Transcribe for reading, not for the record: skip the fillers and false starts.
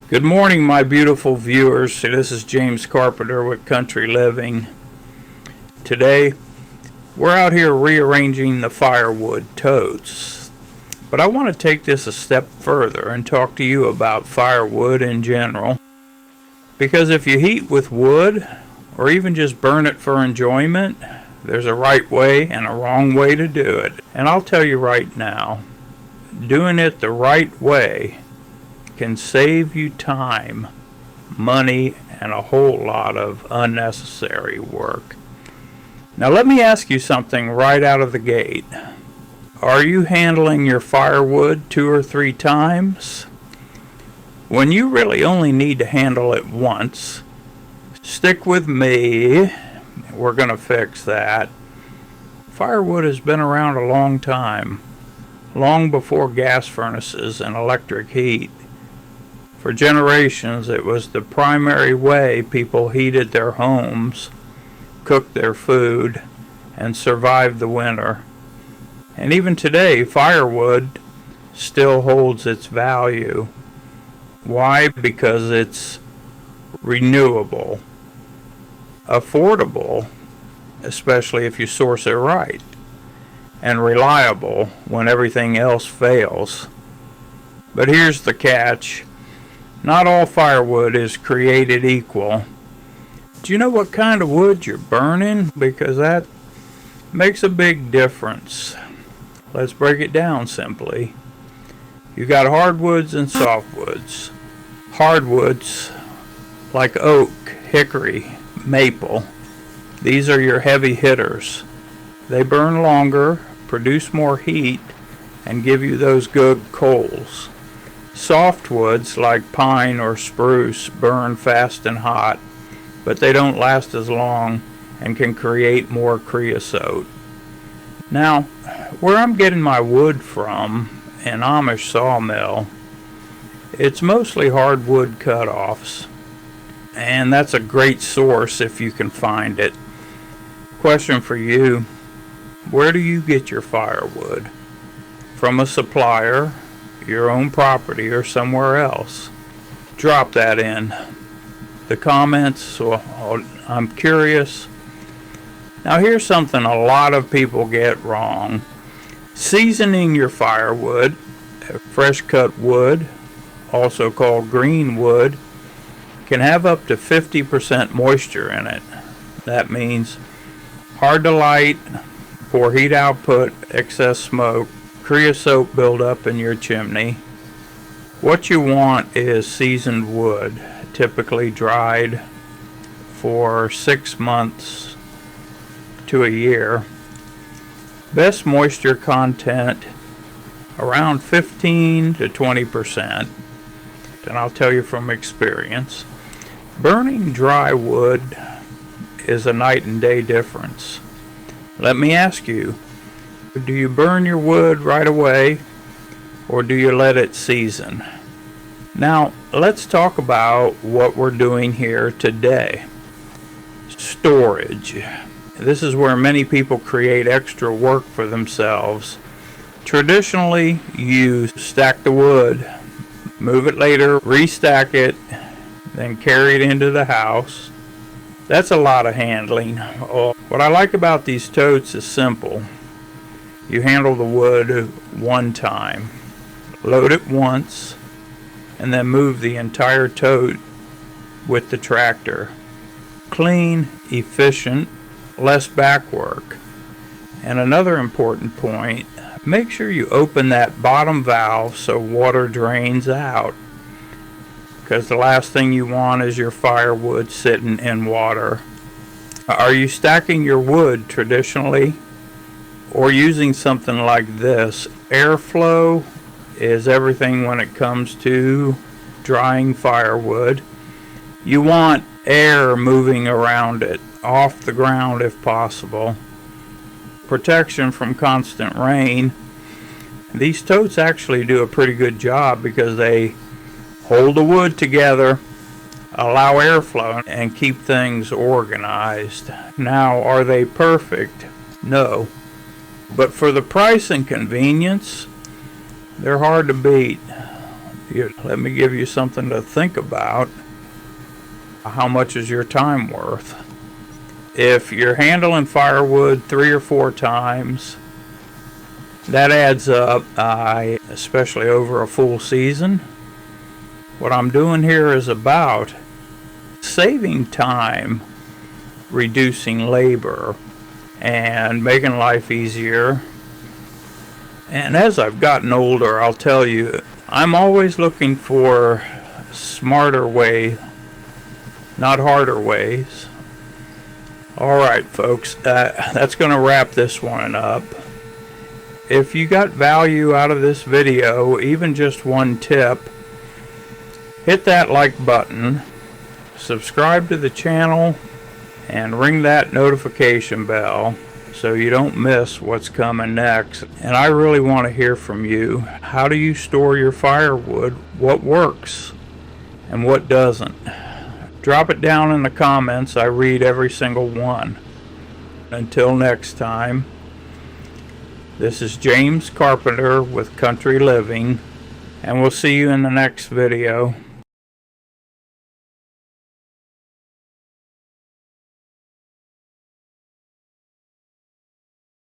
Good morning, my beautiful viewers. This is James Carpenter with Country Living. Today, we're out here rearranging the firewood totes. But I want to take this a step further and talk to you about firewood in general. Because if you heat with wood, or even just burn it for enjoyment, there's a right way and a wrong way to do it. And I'll tell you right now, doing it the right way can save you time, money, and a whole lot of unnecessary work. Now let me ask you something right out of the gate. Are you handling your firewood 2 or 3 times? When you really only need to handle it once, stick with me. We're going to fix that. Firewood has been around a long time, long before gas furnaces and electric heat. For generations, it was the primary way people heated their homes, cooked their food, and survived the winter. And even today, firewood still holds its value. Why? Because it's renewable, affordable, especially if you source it right, and reliable when everything else fails. But here's the catch. Not all firewood is created equal. Do you know what kind of wood you're burning? Because that makes a big difference. Let's break it down simply. You got hardwoods and softwoods. Hardwoods, like oak, hickory, maple, these are your heavy hitters. They burn longer, produce more heat, and give you those good coals. Softwoods like pine or spruce burn fast and hot, but they don't last as long and can create more creosote. Now, where I'm getting my wood from, an Amish sawmill, it's mostly hardwood cutoffs, and that's a great source if you can find it. Question for you, where do you get your firewood? From a supplier, your own property, or somewhere else? Drop that in the comments, so I'm curious. Now here's something a lot of people get wrong. Seasoning your firewood, fresh cut wood, also called green wood, can have up to 50% moisture in it. That means hard to light, poor heat output, excess smoke, creosote buildup in your chimney. What you want is seasoned wood, typically dried for 6 months to a year. Best moisture content around 15 to 20%, and I'll tell you from experience. Burning dry wood is a night and day difference. Let me ask you, do you burn your wood right away, or do you let it season? Now, let's talk about what we're doing here today. Storage. This is where many people create extra work for themselves. Traditionally, you stack the wood, move it later, restack it, then carry it into the house. That's a lot of handling. What I like about these totes is simple. You handle the wood one time, load it once, and then move the entire tote with the tractor. Clean, efficient, less back work. And another important point, make sure you open that bottom valve so water drains out, because the last thing you want is your firewood sitting in water. Are you stacking your wood traditionally, or using something like this? Airflow is everything when it comes to drying firewood. You want air moving around it, off the ground if possible. Protection from constant rain. These totes actually do a pretty good job because they hold the wood together, allow airflow, and keep things organized. Now, are they perfect? No. But for the price and convenience, they're hard to beat. Let me give you something to think about. How much is your time worth? If you're handling firewood 3 or 4 times, that adds up, especially over a full season. What I'm doing here is about saving time, reducing labor, and making life easier. And as I've gotten older, I'll tell you, I'm always looking for smarter ways, not harder ways. Alright folks, that's going to wrap this one up. If you got value out of this video, even just one tip, hit that like button, subscribe to the channel, and ring that notification bell so you don't miss what's coming next. And I really want to hear from you. How do you store your firewood? What works and what doesn't? Drop it down in the comments. I read every single one. Until next time, this is James Carpenter with Country Living, and we'll see you in the next video.